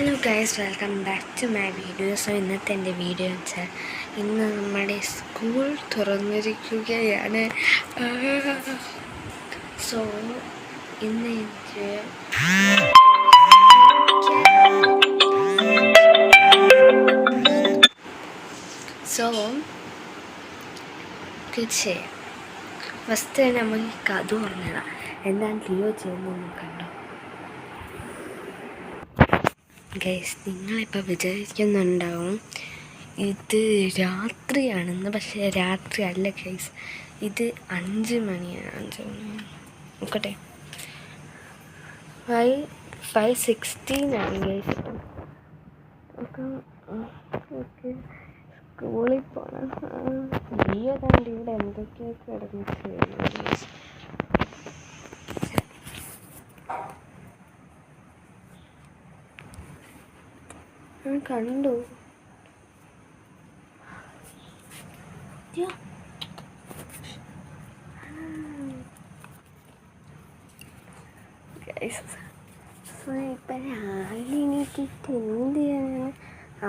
Hello guys, welcome back to my video. So ഇന്നത്തെ എൻ്റെ video വെച്ചാൽ ഇന്ന് നമ്മുടെ സ്കൂൾ തുറന്നിരിക്കുകയാണ്. സോ ഇന്ന് എനിക്ക് ചെയ്യാം. ഫസ്റ്റ് തന്നെ നമുക്ക് കഥ പറഞ്ഞിടാം. എന്താണ് ലിയോ ചെയ്യുന്നതെന്ന് കണ്ടോ ഗൈസ്? നിങ്ങളിപ്പോൾ വിചാരിക്കുന്നുണ്ടാവും ഇത് രാത്രിയാണെന്ന്. പക്ഷേ രാത്രി അല്ല ഗൈസ്, ഇത് 5 മണിയാണ്. 5 മണി നോക്കട്ടെ, 5:16 ആണ് ഗൈസ്. ഓക്കെ, സ്കൂളിൽ പോകണം. ലിയോ കണ്ട് ഇവിടെ എന്തൊക്കെയോ കിടന്ന് ചെയ്യുന്നു. കണ്ടു ഇപ്പം രാവിലെ എണീറ്റിട്ട് എന്ത് ചെയ്യാനാണ്?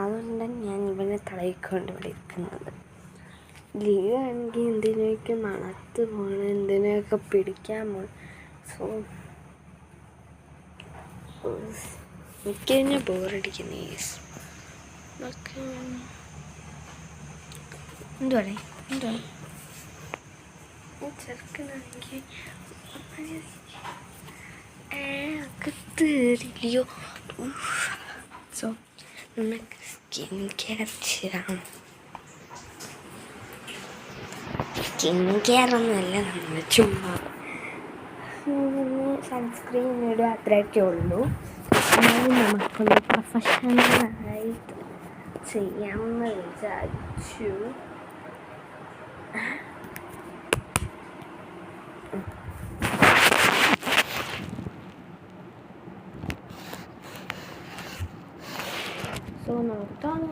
അതുകൊണ്ടാണ് ഞാൻ ഇവനെ തളയിക്കൊണ്ട് ഇവിടെ ഇരിക്കുന്നത്. ലീവ് ആണെങ്കിൽ എന്തിനൊക്കെ മണത്ത് പോകണം, എന്തിനൊക്കെ പിടിക്കാൻ പോകണം. സോ എനിക്ക് തന്നെ ബോറടിക്കുന്നു. എന്തുവാണേ ചെറുക്കനാണെങ്കിൽ അകത്തേറിയോ. സോ നമുക്ക് സ്കിൻ കെയർ ചെയ്യാം. സ്കിൻ കെയർ ഒന്നുമല്ല, നമ്മൾ ചുമ്മാ സൺസ്ക്രീൻ ഇടുക, അത്രയൊക്കെ ഉള്ളൂ. നമുക്കൊന്ന് പ്രൊഫഷണലായിട്ട് ചെയ്യാമെന്ന് വിചാരിച്ചു. സോ നോക്കാം.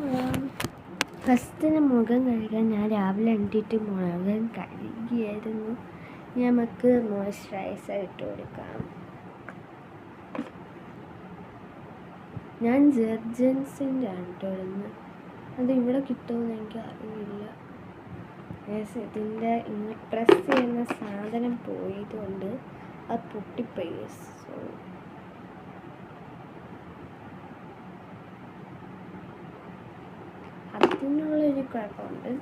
ഫസ്റ്റിന് മുഖം കഴുകാൻ ഞാൻ രാവിലെ എണീറ്റിട്ട് മുഖം കഴുകിയായിരുന്നു. നമുക്ക് മോയ്സ്ചറൈസർ ഇട്ട് കൊടുക്കാം. ഞാൻ ജെർജൻസിൻ്റെ ആണ് ഇടുന്നത്. അത് ഇവിടെ കിട്ടുമെന്ന് എനിക്ക് അറിയില്ല. ഇതിൻ്റെ ഇങ്ങനെ പ്രസ് ചെയ്യുന്ന സാധനം പോയതുകൊണ്ട് അത് പൊട്ടിപ്പോയി. സോ അതിനുള്ളൊരു കുഴപ്പമുണ്ട്.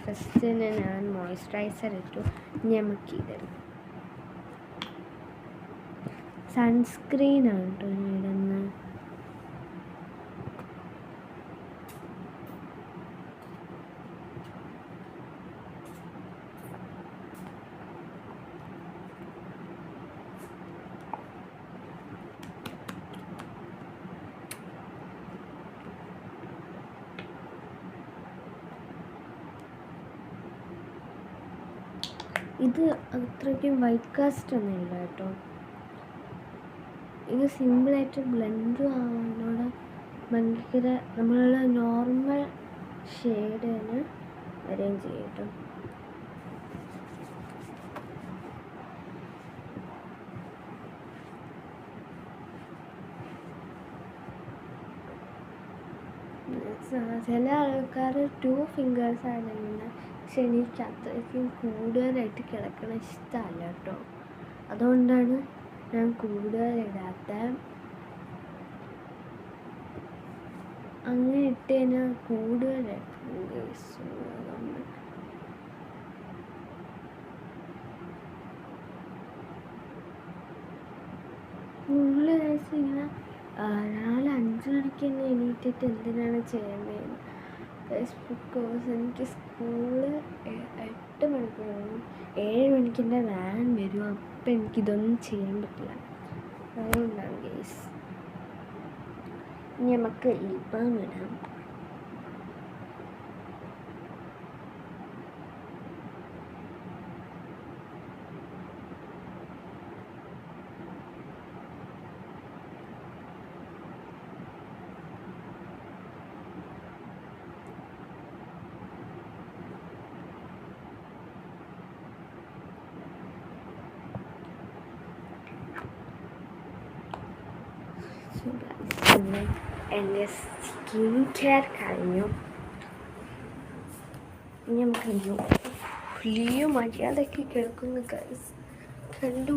ഫസ്റ്റിന് ഞാൻ മോയ്സ്ചറൈസർ ഇട്ടു. നമുക്ക് ഇടണം. സൺസ്ക്രീനാണ് കേട്ടോ ഇടുന്നത്. ഇത് അത്രയ്ക്കും വൈറ്റ് കാസ്റ്റ് ഒന്നും ഇല്ല കേട്ടോ. ഇത് സിമ്പിളായിട്ട് ബ്ലെൻഡും ആവാനോട് ഭയങ്കര നമ്മളുടെ നോർമൽ ഷെയ്ഡിന് അറേഞ്ച് ചെയ്യും കേട്ടോ. ചില ആൾക്കാർ 2 ഫിംഗേഴ്സാണ് ഇടുന്നത്. പക്ഷെ എനിക്ക് അത്രയ്ക്കും കൂടുതലായിട്ട് കിടക്കണ ഇഷ്ടമല്ല കേട്ടോ. അതുകൊണ്ടാണ് ഞാൻ കൂടുതലിടാത്ത. അങ്ങനെ ഇട്ട് കഴിഞ്ഞാൽ കൂടുതലായിട്ട് അതുകൊണ്ട് ഇങ്ങനെ രാവിലെ 5 മണിക്ക് തന്നെ എണീറ്റിട്ട് എന്തിനാണ് ചെയ്യേണ്ടതെന്ന്. ബിക്കോസ് എനിക്ക് സ്കൂള് 8 മണിക്ക് പോകും. 7 മണിക്ക് എൻ്റെ വാൻ വരും. അപ്പം എനിക്കിതൊന്നും ചെയ്യാൻ പറ്റില്ല. അതുകൊണ്ടാണ് ഗൈസ്. ഇനി നമുക്ക് ലിപ് ബാം ഇടാം. പിന്നെ എൻ്റെ സ്കിൻ കെയർ കഴിഞ്ഞു. ഇനി നമുക്ക് ലിയോ മര്യാദയ്ക്ക് കേൾക്കുന്നു ഗൈസ്. കണ്ടു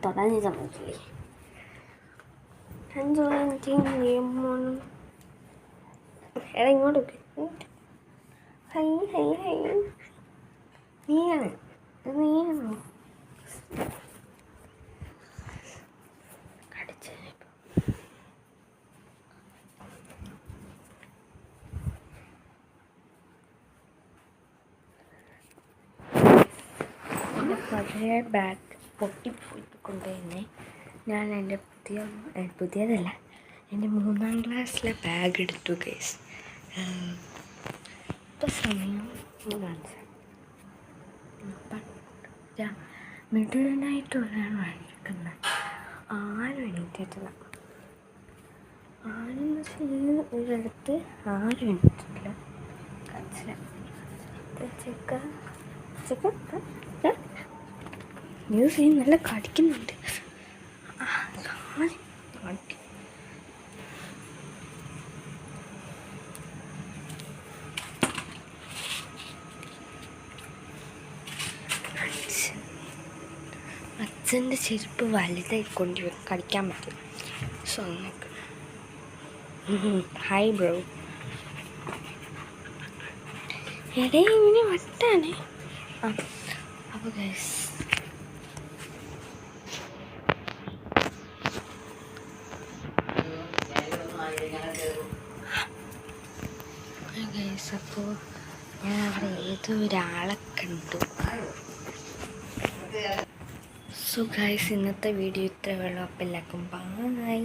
തൊടാൻ സമ്മതിക്കില്ലേ. എടാ ഇങ്ങോട്ടൊക്കെ ഹൈ ഹൈ ഹൈ നീയാണോ പഴയ ബാഗ് പൊട്ടിപ്പോയിക്കൊണ്ട് തന്നെ ഞാൻ എൻ്റെ പുതിയതല്ല എൻ്റെ 3ാം ക്ലാസ്സിലെ ബാഗ് എടുത്തു ഗൈസ്. ഇപ്പോൾ സമയം മിഡിലായിട്ട് ഒരാൾ വഴിക്കുന്നത്. ആരും എണീറ്റിട്ടില്ല. ആരെന്ന് വെച്ചാൽ ഒരിടത്ത് ആരും എണീറ്റിട്ടില്ല. ന്യൂസ് നല്ല കടിക്കുന്നുണ്ട്. അച്ഛൻ്റെ ചെരുപ്പ് വലുതായി കൊണ്ടുവരും, കളിക്കാൻ പറ്റും. സോ നമുക്ക് ഹായ് ബ്രോ. എടേ ഇങ്ങനെ വട്ടാണേ. അപ്പോൾ ഗൈസ് അപ്പോൾ ഞാൻ അവിടെ ഏതോ ഒരാളെ കണ്ടു. സോ ഗൈസ് ഇന്നത്തെ വീഡിയോ ഇത്രയേ ഉള്ളൂ. അപ്പോൾ എല്ലാവർക്കും ബൈ.